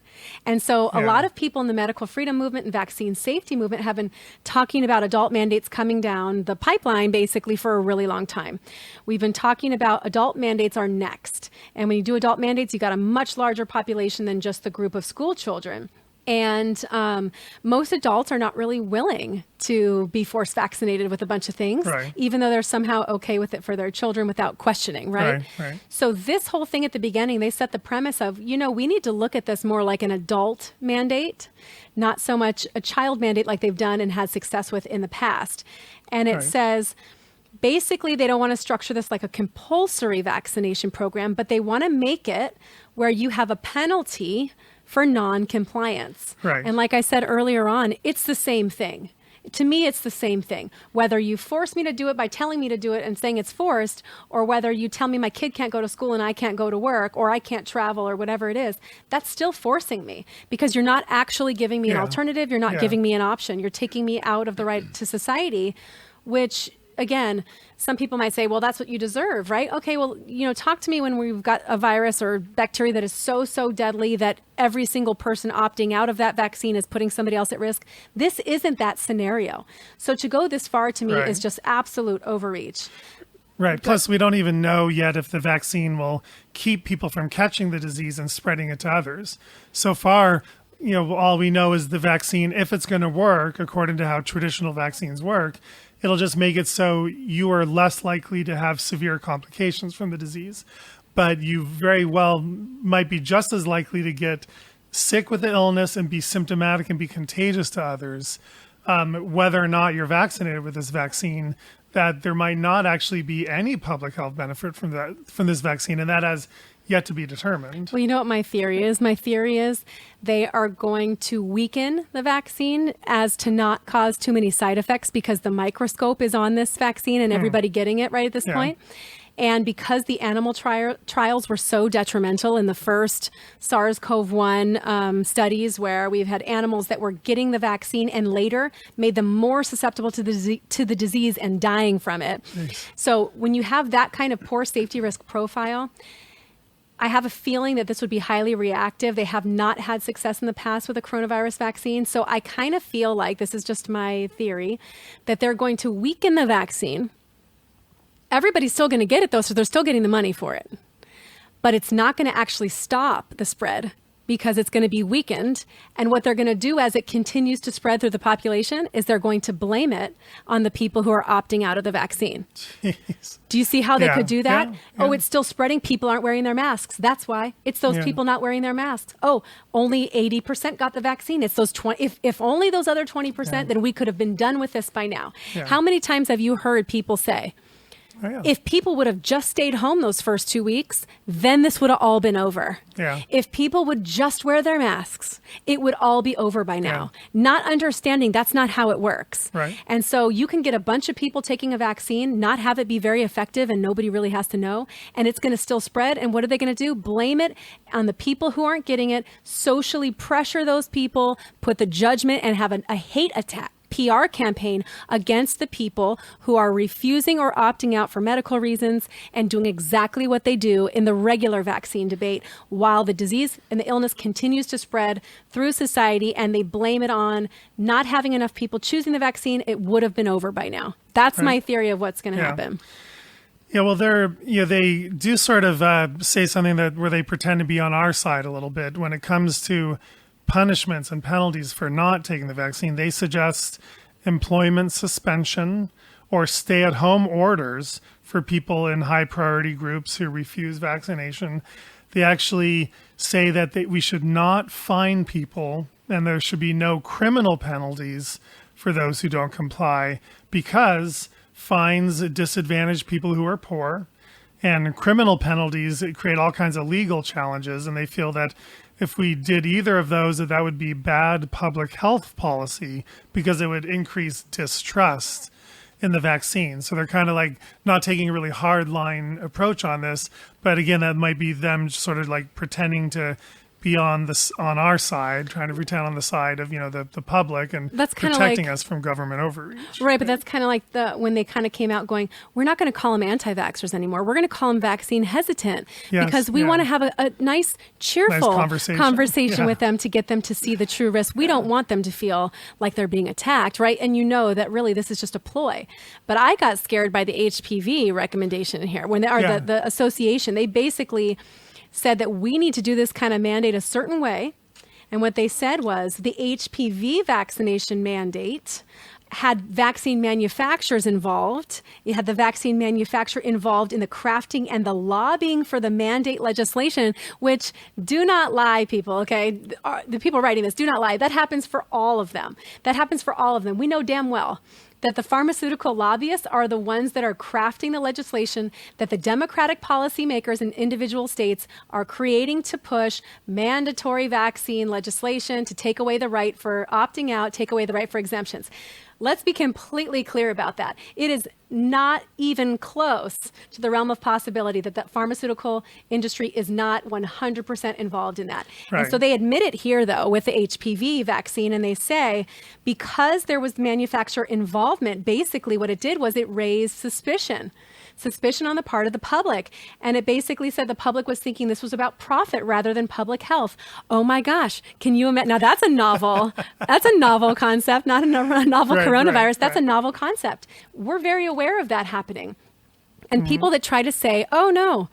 And so a lot of people in the medical freedom movement and vaccine safety movement have been talking about adult mandates coming down the pipeline basically for a really long time. We've been talking about adult mandates are next. And when you do adult mandates, you got a much larger population than just the group of school children. And most adults are not really willing to be force vaccinated with a bunch of things, even though they're somehow okay with it for their children without questioning, right? So this whole thing at the beginning, they set the premise of, we need to look at this more like an adult mandate, not so much a child mandate like they've done and had success with in the past. And it says, basically, they don't want to structure this like a compulsory vaccination program, but they want to make it where you have a penalty for non-compliance. And like I said earlier on, it's the same thing. To me, it's the same thing. Whether you force me to do it by telling me to do it and saying it's forced, or whether you tell me my kid can't go to school and I can't go to work, or I can't travel, or whatever it is, that's still forcing me because you're not actually giving me an alternative. You're not giving me an option. You're taking me out of the right to society, which, again, some people might say, well, that's what you deserve, right? Okay, well, talk to me when we've got a virus or bacteria that is so deadly that every single person opting out of that vaccine is putting somebody else at risk. This isn't that scenario. So to go this far to me is just absolute overreach. Plus, we don't even know yet if the vaccine will keep people from catching the disease and spreading it to others. So far, all we know is the vaccine, if it's going to work, according to how traditional vaccines work, it'll just make it so you are less likely to have severe complications from the disease. But you very well might be just as likely to get sick with the illness and be symptomatic and be contagious to others whether or not you're vaccinated with this vaccine, that there might not actually be any public health benefit from this vaccine, and that has yet to be determined. Well, you know what my theory is? My theory is they are going to weaken the vaccine as to not cause too many side effects because the microscope is on this vaccine and everybody getting it right at this point. And because the animal trials were so detrimental in the first SARS-CoV-1 studies, where we've had animals that were getting the vaccine and later made them more susceptible to the disease and dying from it. Nice. So when you have that kind of poor safety risk profile, I have a feeling that this would be highly reactive. They have not had success in the past with a coronavirus vaccine. So I kind of feel like, this is just my theory, that they're going to weaken the vaccine. Everybody's still going to get it, though, so they're still getting the money for it. But it's not going to actually stop the spread because it's going to be weakened. And what they're going to do as it continues to spread through the population is they're going to blame it on the people who are opting out of the vaccine. Jeez. Do you see how they could do that? Yeah. Oh, it's still spreading. People aren't wearing their masks. That's why. It's those people not wearing their masks. Oh, only 80% got the vaccine. It's those 20. If only those other 20%, then we could have been done with this by now. Yeah. How many times have you heard people say, if people would have just stayed home those first 2 weeks, then this would have all been over. Yeah. If people would just wear their masks, it would all be over by now. Not understanding that's not how it works. Right. And so you can get a bunch of people taking a vaccine, not have it be very effective, and nobody really has to know, and it's going to still spread. And what are they going to do? Blame it on the people who aren't getting it, socially pressure those people, put the judgment, and have a hate attack. PR campaign against the people who are refusing or opting out for medical reasons and doing exactly what they do in the regular vaccine debate while the disease and the illness continues to spread through society, and they blame it on not having enough people choosing the vaccine. It would have been over by now. That's my theory of what's going to happen. Yeah, well, they do sort of say something where they pretend to be on our side a little bit when it comes to punishments and penalties for not taking the vaccine. They suggest employment suspension or stay-at-home orders for people in high priority groups who refuse vaccination. They actually say that we should not fine people and there should be no criminal penalties for those who don't comply because fines disadvantage people who are poor, and criminal penalties create all kinds of legal challenges. And they feel that if we did either of those, that would be bad public health policy because it would increase distrust in the vaccine. So they're kind of like not taking a really hard line approach on this. But again, that might be them sort of like pretending to be on our side, trying to pretend on the side of, the public and that's protecting us from government overreach. Right, but that's kind of like when they kind of came out going, we're not going to call them anti-vaxxers anymore. We're going to call them vaccine hesitant because we want to have a nice, cheerful conversation with them to get them to see the true risk. We don't want them to feel like they're being attacked, right? And that really this is just a ploy. But I got scared by the HPV recommendation in here when the association. They basically said that we need to do this kind of mandate a certain way. And what they said was the HPV vaccination mandate had vaccine manufacturers involved. It had the vaccine manufacturer involved in the crafting and the lobbying for the mandate legislation, which, do not lie, people, okay? The people writing this, do not lie. That happens for all of them. We know damn well that the pharmaceutical lobbyists are the ones that are crafting the legislation that the Democratic policymakers in individual states are creating to push mandatory vaccine legislation to take away the right for opting out, take away the right for exemptions. Let's be completely clear about that. It is not even close to the realm of possibility that the pharmaceutical industry is not 100% involved in that. Right. And so they admit it here, though, with the HPV vaccine, and they say because there was manufacturer involvement, basically what it did was it raised suspicion on the part of the public. And it basically said the public was thinking this was about profit rather than public health. Oh my gosh. Can you imagine? Now that's a novel concept, not a novel coronavirus. That's a novel concept. We're very aware of that happening. And people that try to say, oh no,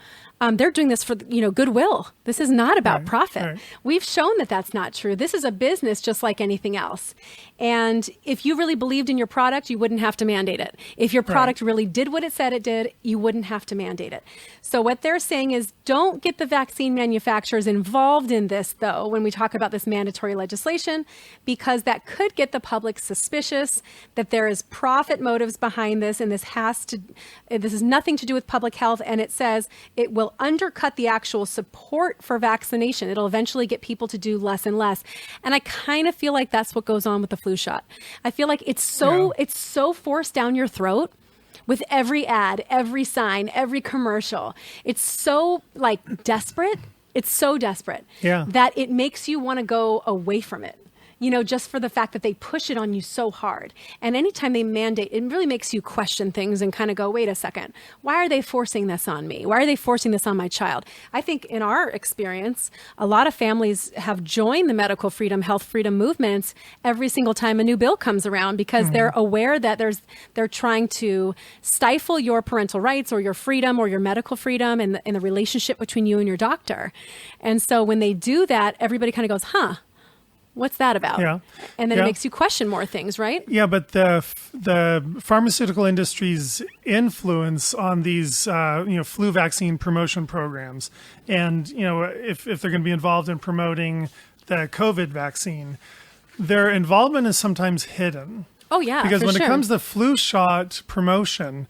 they're doing this for, goodwill. This is not about Right, profit. right. We've shown that that's not true. This is a business just like anything else. And if you really believed in your product, you wouldn't have to mandate it. If your product really did what it said it did, you wouldn't have to mandate it. So what they're saying is don't get the vaccine manufacturers involved in this, though, when we talk about this mandatory legislation, because that could get the public suspicious that there is profit motives behind this, and this is nothing to do with public health. And it says it will undercut the actual support for vaccination. It'll eventually get people to do less and less. And I kind of feel like that's what goes on with the flu shot. I feel like it's so forced down your throat with every ad, every sign, every commercial. It's so like desperate. It's so desperate that it makes you want to go away from it. You know, just for the fact that they push it on you so hard. And anytime they mandate, it really makes you question things and kind of go, wait a second, why are they forcing this on me? Why are they forcing this on my child? I think in our experience, a lot of families have joined the medical freedom, health freedom movements every single time a new bill comes around because they're aware that they're trying to stifle your parental rights or your freedom or your medical freedom and the relationship between you and your doctor. And so when they do that, everybody kind of goes, what's that about? Yeah. And then it makes you question more things, right? Yeah, but the pharmaceutical industry's influence on these flu vaccine promotion programs, and if they're going to be involved in promoting the COVID vaccine, their involvement is sometimes hidden. Oh yeah, because for when sure. it comes to flu shot promotion,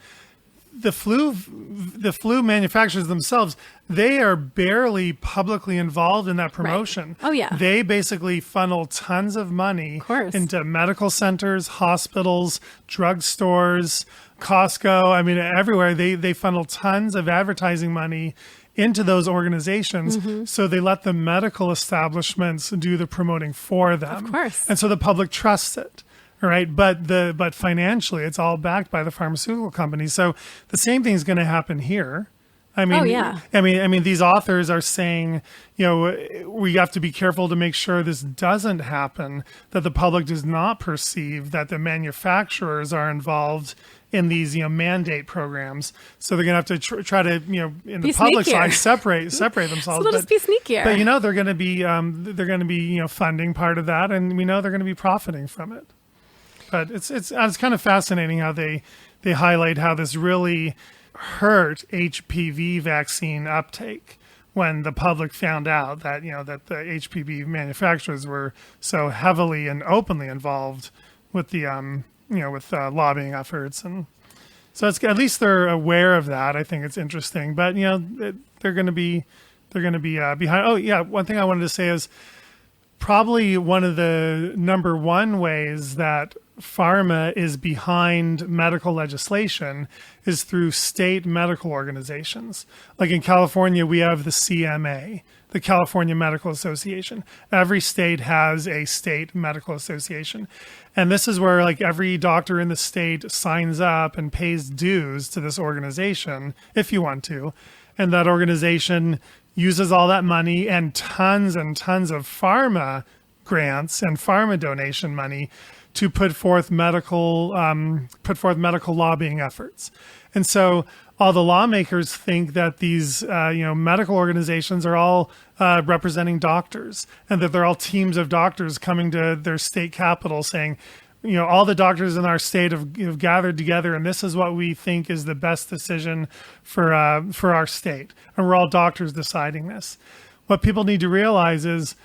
the flu manufacturers themselves, they are barely publicly involved in that promotion. Right. Oh, yeah. They basically funnel tons of money into medical centers, hospitals, drugstores, Costco. I mean, everywhere. They funnel tons of advertising money into those organizations. So they let the medical establishments do the promoting for them. Of course. And so the public trusts it. Right, but financially, it's all backed by the pharmaceutical companies. So the same thing is going to happen here. I mean, I mean, these authors are saying, we have to be careful to make sure this doesn't happen. That the public does not perceive that the manufacturers are involved in these, mandate programs. So they're going to have to try to, in the public side, separate themselves. So they'll just be sneakier. But they're going to be funding part of that, and we know they're going to be profiting from it. But it's kind of fascinating how they highlight how this really hurt HPV vaccine uptake when the public found out that that the HPV manufacturers were so heavily and openly involved with the with lobbying efforts, and so it's at least they're aware of that. I think it's interesting, but they're going to be behind. Oh yeah, one thing I wanted to say is probably one of the number one ways that pharma is behind medical legislation is through state medical organizations. Like in California, we have the CMA, the California Medical Association. Every state has a state medical association. And this is where like every doctor in the state signs up and pays dues to this organization, if you want to. And that organization uses all that money and tons of pharma grants and pharma donation money to put forth medical lobbying efforts. And so all the lawmakers think that these medical organizations are all representing doctors, and that they're all teams of doctors coming to their state capital saying, all the doctors in our state have gathered together, and this is what we think is the best decision for our state. And we're all doctors deciding this. What people need to realize is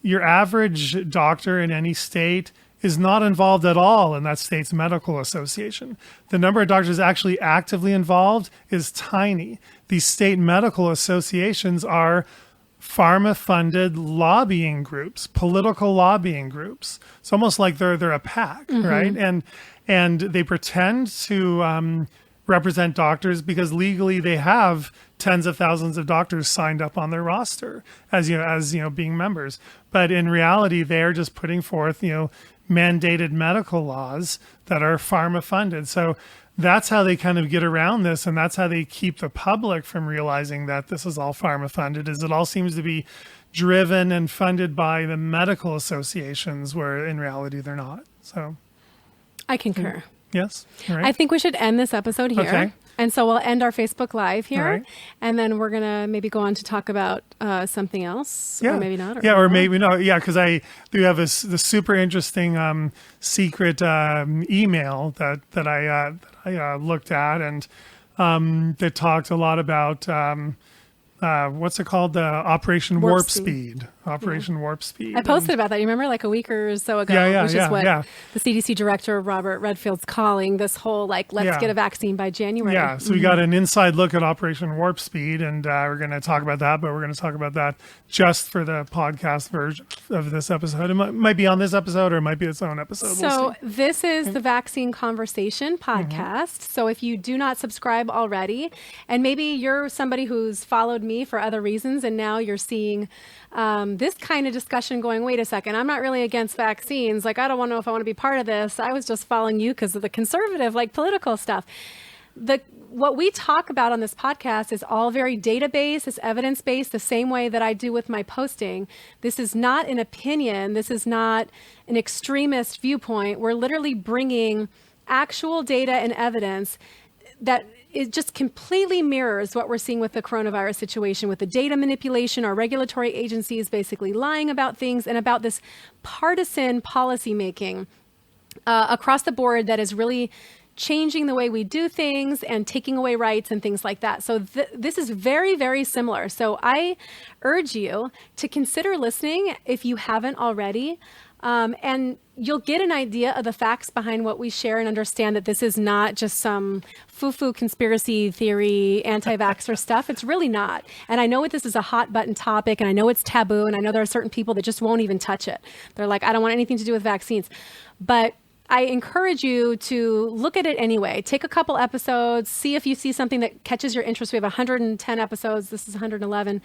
your average doctor in any state is not involved at all in that state's medical association. The number of doctors actually actively involved is tiny. These state medical associations are pharma-funded lobbying groups, political lobbying groups. It's almost like they're a PAC, right? And they pretend to represent doctors because legally they have tens of thousands of doctors signed up on their roster as being members. But in reality, they're just putting forth mandated medical laws that are pharma funded. So that's how they kind of get around this, and that's how they keep the public from realizing that this is all pharma funded, is it all seems to be driven and funded by the medical associations, where in reality they're not. So I concur. Yes. All right. I think we should end this episode here. Okay. And so we'll end our Facebook Live here. All right. And then we're going to maybe go on to talk about something else. Yeah. Or maybe not. Or maybe not. Yeah, because I do have the super interesting secret email that I looked at, and that talked a lot about what's it called? The Operation Warp Warp Speed. Speed. Operation Warp Speed. I posted about that. You remember, like a week or so ago, which is what the CDC director, Robert Redfield's calling this whole, like, let's get a vaccine by January. Yeah, so we got an inside look at Operation Warp Speed, and we're going to talk about that, but we're going to talk about that just for the podcast version of this episode. It might be on this episode, or it might be its own episode. So We'll see. this is the Vaccine Conversation podcast. So if you do not subscribe already, and maybe you're somebody who's followed me for other reasons, and now you're seeing this kind of discussion going, wait a second, I'm not really against vaccines. Like, I don't want to know if I want to be part of this. I was just following you because of the conservative, like, political stuff. What we talk about on this podcast is all very data-based, it's evidence-based, the same way that I do with my posting. This is not an opinion. This is not an extremist viewpoint. We're literally bringing actual data and evidence that it just completely mirrors what we're seeing with the coronavirus situation, with the data manipulation, our regulatory agencies basically lying about things, and about this partisan policy making across the board that is really changing the way we do things and taking away rights and things like that. So this is very, very similar. So I urge you to consider listening if you haven't already. And you'll get an idea of the facts behind what we share and understand that this is not just some foo-foo conspiracy theory, anti-vaxxer stuff. It's really not. And I know this is a hot button topic, and I know it's taboo, and I know there are certain people that just won't even touch it. They're like, I don't want anything to do with vaccines. But I encourage you to look at it anyway. Take a couple episodes, see if you see something that catches your interest. We have 110 episodes. This is 111.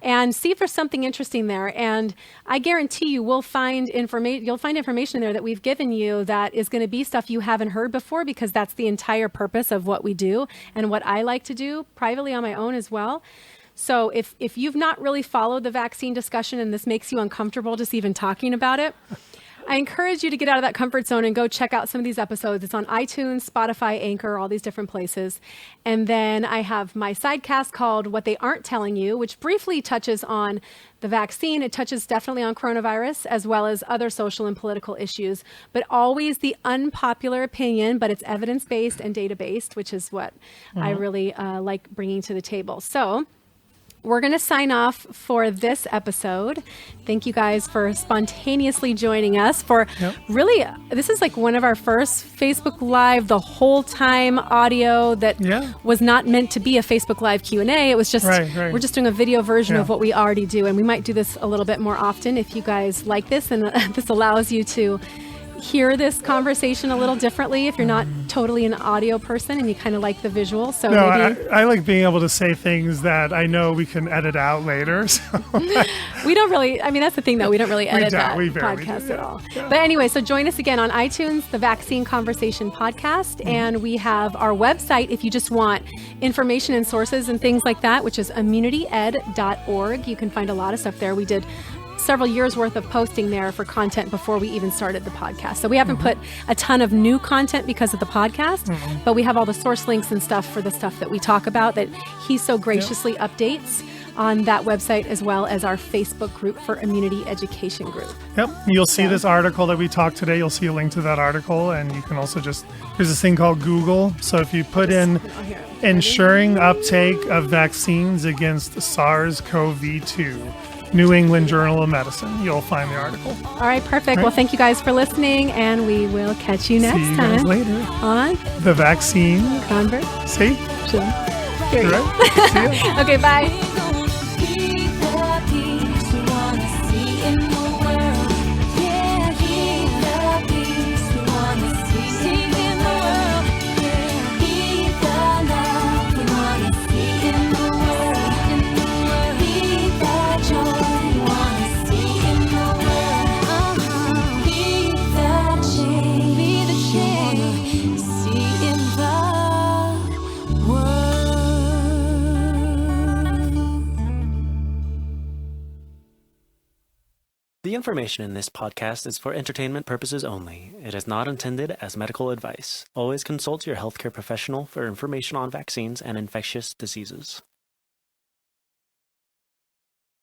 And see if there's something interesting there. And I guarantee you will find you'll find information in there that we've given you that is going to be stuff you haven't heard before, because that's the entire purpose of what we do and what I like to do privately on my own as well. So if you've not really followed the vaccine discussion and this makes you uncomfortable just even talking about it, I encourage you to get out of that comfort zone and go check out some of these episodes. It's on iTunes, Spotify, Anchor, all these different places. And then I have my sidecast called What They Aren't Telling You, which briefly touches on the vaccine. It touches definitely on coronavirus, as well as other social and political issues, but always the unpopular opinion, but it's evidence-based and data-based, which is what I really like bringing to the table. So we're going to sign off for this episode. Thank you guys for spontaneously joining us for really, this is like one of our first Facebook Live, the whole time audio that was not meant to be a Facebook Live Q&A. It was just, we're just doing a video version of what we already do. And we might do this a little bit more often if you guys like this. And this allows you to hear this conversation a little differently if you're not totally an audio person and you kind of like the visual. So maybe I like being able to say things that I know we can edit out later. So we don't really, I mean, that's the thing though, we don't really edit that we barely podcast do, at all. But anyway, so join us again on iTunes, the Vaccine Conversation podcast. And we have our website if you just want information and sources and things like that, which is immunityed.org. You can find a lot of stuff there. We did several years worth of posting there for content before we even started the podcast. So we haven't put a ton of new content because of the podcast, but we have all the source links and stuff for the stuff that we talk about that he so graciously updates on that website, as well as our Facebook group for Immunity Education Group. Yep. You'll see this article that we talked today. You'll see a link to that article, and you can also there's this thing called Google. So if you put in ensuring uptake of vaccines against SARS-CoV-2, New England Journal of Medicine, you'll find the article. All right, perfect. Well, thank you guys for listening, and we will catch you next See you time guys later. on The Vaccine Conversation. See? Here you go. Right? See ya. Okay, bye. Be the peace we wanna see in the world. Yeah, be the peace we wanna see in the world. Yeah, be the love we wanna see in the world. Be the joy we wanna see in the world. Be the change we wanna see in the world. The information in this podcast is for entertainment purposes only. It is not intended as medical advice. Always consult your healthcare professional for information on vaccines and infectious diseases.